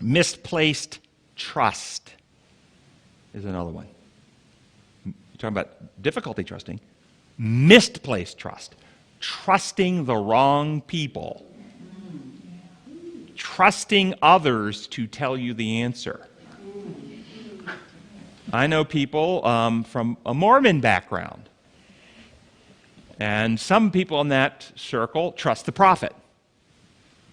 Misplaced trust is another one. You're talking about difficulty trusting. Misplaced trust. Trusting the wrong people. Trusting others to tell you the answer. I know people from a Mormon background. And some people in that circle trust the prophet.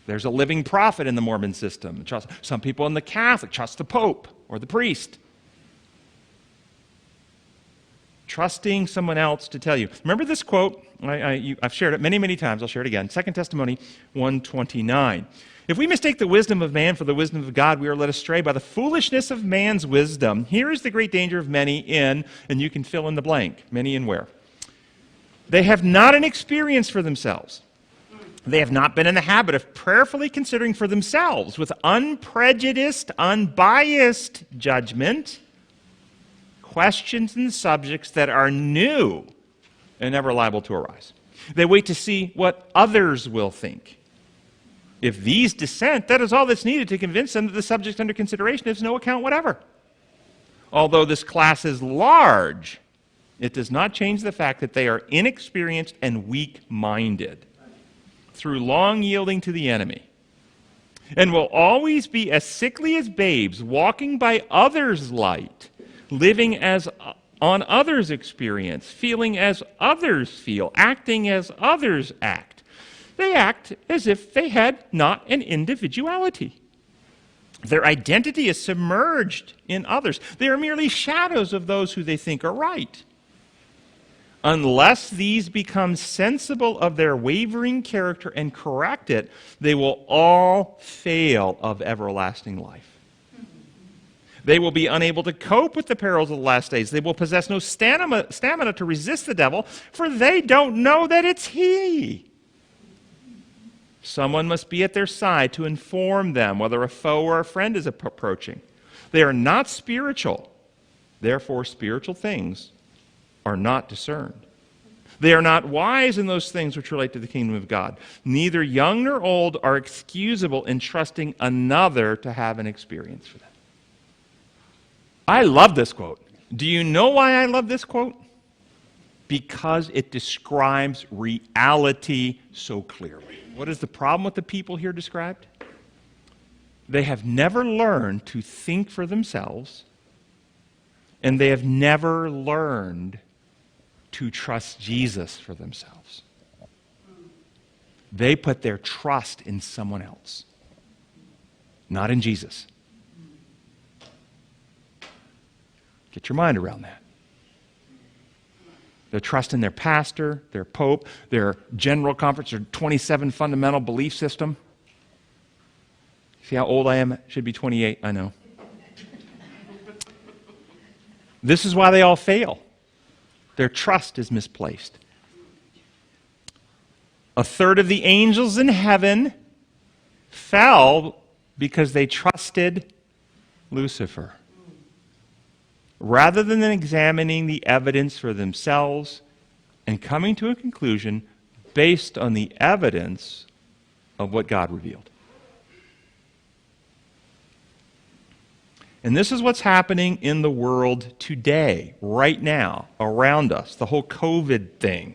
There's a living prophet in the Mormon system. Some people in the Catholic trust the Pope or the priest. Trusting someone else to tell you. Remember this quote? I've shared it many, many times. I'll share it again. 2 Testimony 1:29. If we mistake the wisdom of man for the wisdom of God, we are led astray by the foolishness of man's wisdom. Here is the great danger of many in, and you can fill in the blank. Many in where? They have not an experience for themselves. They have not been in the habit of prayerfully considering for themselves with unprejudiced, unbiased judgment questions and subjects that are new and ever liable to arise. They wait to see what others will think. If these dissent, that is all that's needed to convince them that the subject under consideration is no account whatever. Although this class is large, it does not change the fact that they are inexperienced and weak-minded through long yielding to the enemy, and will always be as sickly as babes, walking by others' light, living as on others' experience, feeling as others feel, acting as others act. They act as if they had not an individuality. Their identity is submerged in others. They are merely shadows of those who they think are right. Unless these become sensible of their wavering character and correct it, they will all fail of everlasting life. They will be unable to cope with the perils of the last days. They will possess no stamina to resist the devil, for they don't know that it's he. Someone must be at their side to inform them whether a foe or a friend is approaching. They are not spiritual. Therefore, spiritual things are not discerned. They are not wise in those things which relate to the kingdom of God. Neither young nor old are excusable in trusting another to have an experience for them. I love this quote. Do you know why I love this quote? Because it describes reality so clearly. What is the problem with the people here described? They have never learned to think for themselves, and they have never learned to trust Jesus for themselves. They put their trust in someone else, not in Jesus. Get your mind around that. Their trust in their pastor, their pope, their general conference, their 27 fundamental belief system. See how old I am? Should be 28, I know. This is why they all fail. Their trust is misplaced. A third of the angels in heaven fell because they trusted Lucifer. Rather than examining the evidence for themselves and coming to a conclusion based on the evidence of what God revealed. And this is what's happening in the world today, right now, around us, the whole COVID thing.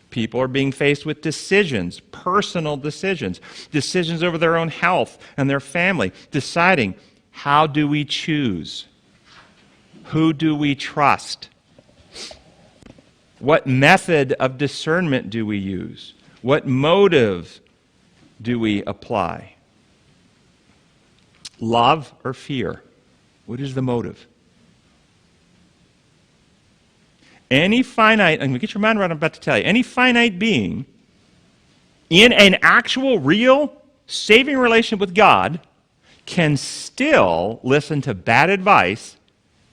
People are being faced with decisions, personal decisions, decisions over their own health and their family, deciding, how do we choose? Who do we trust? What method of discernment do we use? What motive do we apply? Love or fear? What is the motive? Any finite, and get your mind around what I'm about to tell you, any finite being in an actual, real, saving relationship with God can still listen to bad advice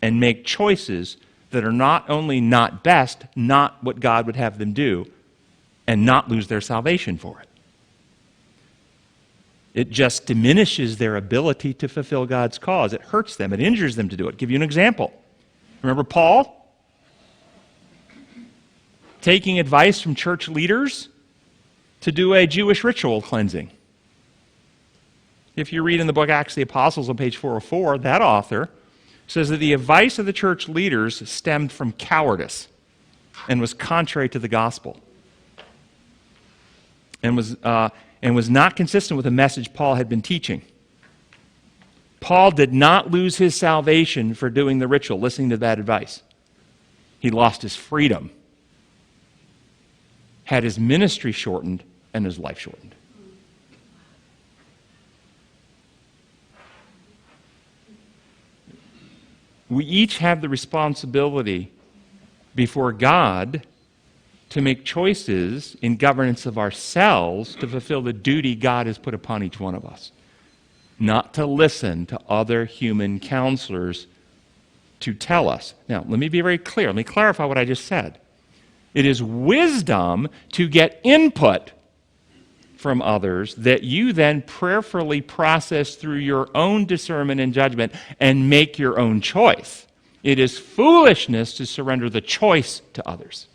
and make choices that are not only not best, not what God would have them do, and not lose their salvation for it. It just diminishes their ability to fulfill God's cause. It hurts them. It injures them to do it. I'll give you an example. Remember Paul? Taking advice from church leaders to do a Jewish ritual cleansing. If you read in the book Acts of the Apostles on page 404, that author says that the advice of the church leaders stemmed from cowardice and was contrary to the gospel and was not consistent with the message Paul had been teaching. Paul did not lose his salvation for doing the ritual, listening to that advice. He lost his freedom, had his ministry shortened, and his life shortened. We each have the responsibility before God to make choices in governance of ourselves to fulfill the duty God has put upon each one of us. Not to listen to other human counselors to tell us. Now, let me be very clear. Let me clarify what I just said. It is wisdom to get input from others that you then prayerfully process through your own discernment and judgment and make your own choice. It is foolishness to surrender the choice to others.